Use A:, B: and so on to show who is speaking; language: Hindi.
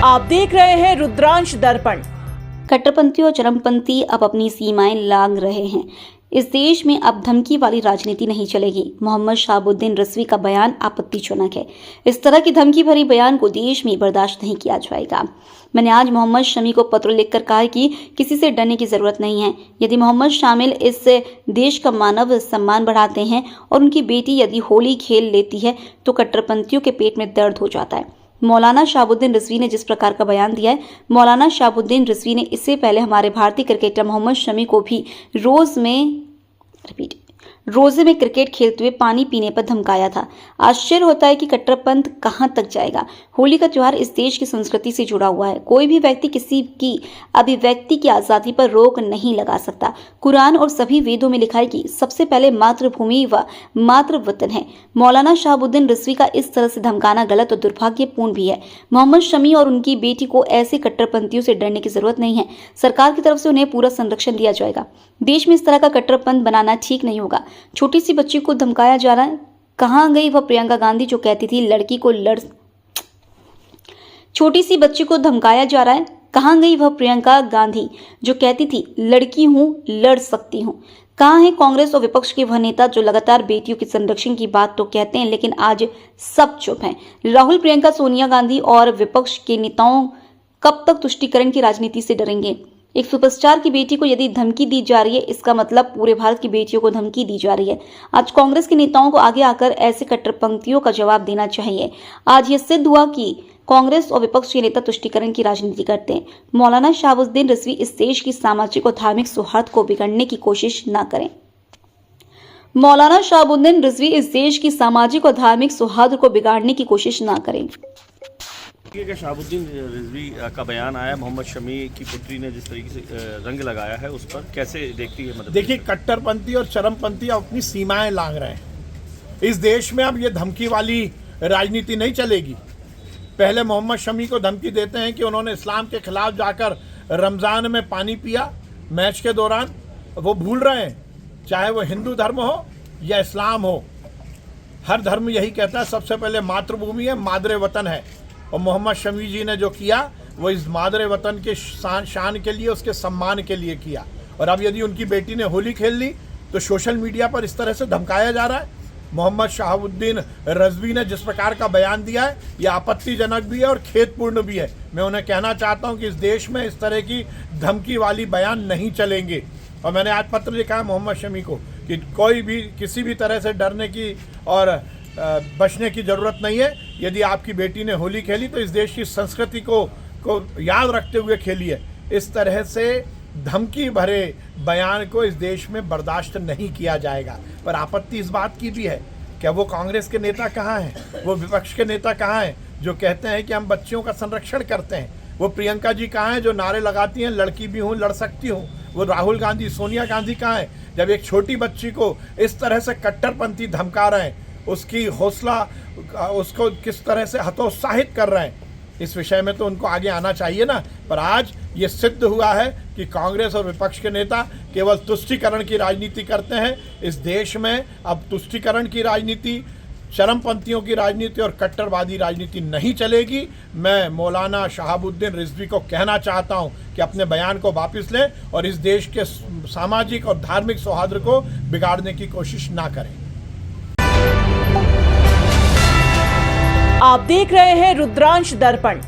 A: आप देख रहे हैं रुद्रांश दर्पण।
B: कट्टरपंथी और चरमपंथी अब अपनी सीमाएं लांघ रहे हैं। इस देश में अब धमकी वाली राजनीति नहीं चलेगी। मोहम्मद शहाबुद्दीन रिजवी का बयान आपत्तिजनक है। इस तरह की धमकी भरी बयान को देश में बर्दाश्त नहीं किया जाएगा। मैंने आज मोहम्मद शमी को पत्र लिखकर कहा है कि किसी से डरने की जरूरत नहीं है। यदि मोहम्मद शामिल इस देश का मानव सम्मान बढ़ाते हैं और उनकी बेटी यदि होली खेल लेती है तो कट्टरपंथियों के पेट में दर्द हो जाता है। मौलाना शहाबुद्दीन रिजवी ने जिस प्रकार का बयान दिया है, मौलाना शहाबुद्दीन रिजवी ने इससे पहले हमारे भारतीय क्रिकेटर मोहम्मद शमी को भी रोजे में क्रिकेट खेलते हुए पानी पीने पर धमकाया था। आश्चर्य होता है कि कट्टरपंथ कहां तक जाएगा। होली का त्योहार इस देश की संस्कृति से जुड़ा हुआ है। कोई भी व्यक्ति किसी की अभिव्यक्ति की आजादी पर रोक नहीं लगा सकता। कुरान और सभी वेदों में लिखा है कि सबसे पहले मातृभूमि व मातृवतन है। मौलाना शहाबुद्दीन रिजवी का इस तरह से धमकाना गलत और दुर्भाग्यपूर्ण भी है। मोहम्मद शमी और उनकी बेटी को ऐसे कट्टरपंथियों से डरने की जरूरत नहीं है। सरकार की तरफ से उन्हें पूरा संरक्षण दिया जाएगा। देश में इस तरह का कट्टरपंथ बनाना ठीक नहीं होगा। छोटी सी बच्ची को धमकाया जा रहा है। कहां गई वह प्रियंका गांधी जो कहती थी छोटी सी बच्ची को धमकाया जा रहा है। कहां गई वह प्रियंका गांधी जो कहती थी लड़की हूं, लड़ सकती हूं। कहां है कांग्रेस और विपक्ष के वह नेता जो लगातार बेटियों के संरक्षण की बात तो कहते हैं लेकिन आज सब चुप हैं। राहुल, प्रियंका, सोनिया गांधी और विपक्ष के नेताओं कब तक तुष्टीकरण की राजनीति से डरेंगे? एक सुपरस्टार की बेटी को यदि धमकी दी जा रही है, इसका मतलब पूरे भारत की बेटियों को धमकी दी जा रही है। आज कांग्रेस के नेताओं को आगे आकर ऐसे कट्टरपंथियों का जवाब देना चाहिए। आज यह सिद्ध हुआ कि कांग्रेस और विपक्ष के नेता तुष्टीकरण की राजनीति करते हैं। मौलाना शहाबुद्दीन रिजवी इस देश की सामाजिक और धार्मिक सौहार्द को बिगाड़ने की कोशिश न करें। मौलाना शहाबुद्दीन रिजवी इस देश की सामाजिक और धार्मिक सौहार्द को बिगाड़ने की कोशिश न करें।
C: शहाबुद्दीन रिजवी का बयान आया, मोहम्मद शमी की पुत्री ने जिस तरीके से रंग लगाया है उस पर कैसे देखती है? मतलब
D: देखिए, कट्टरपंथी और चरमपंथी अपनी सीमाएं लांघ रहे हैं। इस देश में अब ये धमकी वाली राजनीति नहीं चलेगी। पहले मोहम्मद शमी को धमकी देते हैं कि उन्होंने इस्लाम के खिलाफ जाकर रमज़ान में पानी पिया मैच के दौरान। वो भूल रहे हैं, चाहे वो हिंदू धर्म हो या इस्लाम हो, हर धर्म यही कहता है सबसे पहले मातृभूमि है, मादरे वतन है। और मोहम्मद शमी जी ने जो किया वो इस मादरे वतन के शान के लिए, उसके सम्मान के लिए किया। और अब यदि उनकी बेटी ने होली खेल ली तो सोशल मीडिया पर इस तरह से धमकाया जा रहा है। मोहम्मद शहाबुद्दीन रिजवी ने जिस प्रकार का बयान दिया है यह आपत्तिजनक भी है और खेदपूर्ण भी है। मैं उन्हें कहना चाहता हूं कि इस देश में इस तरह की धमकी वाली बयान नहीं चलेंगे। और मैंने आज पत्र लिखा है मोहम्मद शमी को कि कोई भी किसी भी तरह से डरने की और बचने की ज़रूरत नहीं है। यदि आपकी बेटी ने होली खेली तो इस देश की संस्कृति को याद रखते हुए खेली है। इस तरह से धमकी भरे बयान को इस देश में बर्दाश्त नहीं किया जाएगा। पर आपत्ति इस बात की भी है, क्या वो कांग्रेस के नेता कहाँ हैं, वो विपक्ष के नेता कहाँ हैं जो कहते हैं कि हम बच्चियों का संरक्षण करते हैं? वो प्रियंका जी कहाँ हैं जो नारे लगाती हैं लड़की भी हूँ, लड़ सकती हूँ? वो राहुल गांधी, सोनिया गांधी कहाँ हैं जब एक छोटी बच्ची को इस तरह से कट्टरपंथी धमका रहे हैं, उसकी हौसला, उसको किस तरह से हतोत्साहित कर रहे हैं? इस विषय में तो उनको आगे आना चाहिए ना। पर आज ये सिद्ध हुआ है कि कांग्रेस और विपक्ष के नेता केवल तुष्टीकरण की राजनीति करते हैं। इस देश में अब तुष्टीकरण की राजनीति, चरमपंथियों की राजनीति और कट्टरवादी राजनीति नहीं चलेगी। मैं मौलाना शहाबुद्दीन रिजवी को कहना चाहता हूं कि अपने बयान को वापस लें और इस देश के सामाजिक और धार्मिक सौहार्द को बिगाड़ने की कोशिश ना करें।
A: आप देख रहे हैं रुद्रांश दर्पण।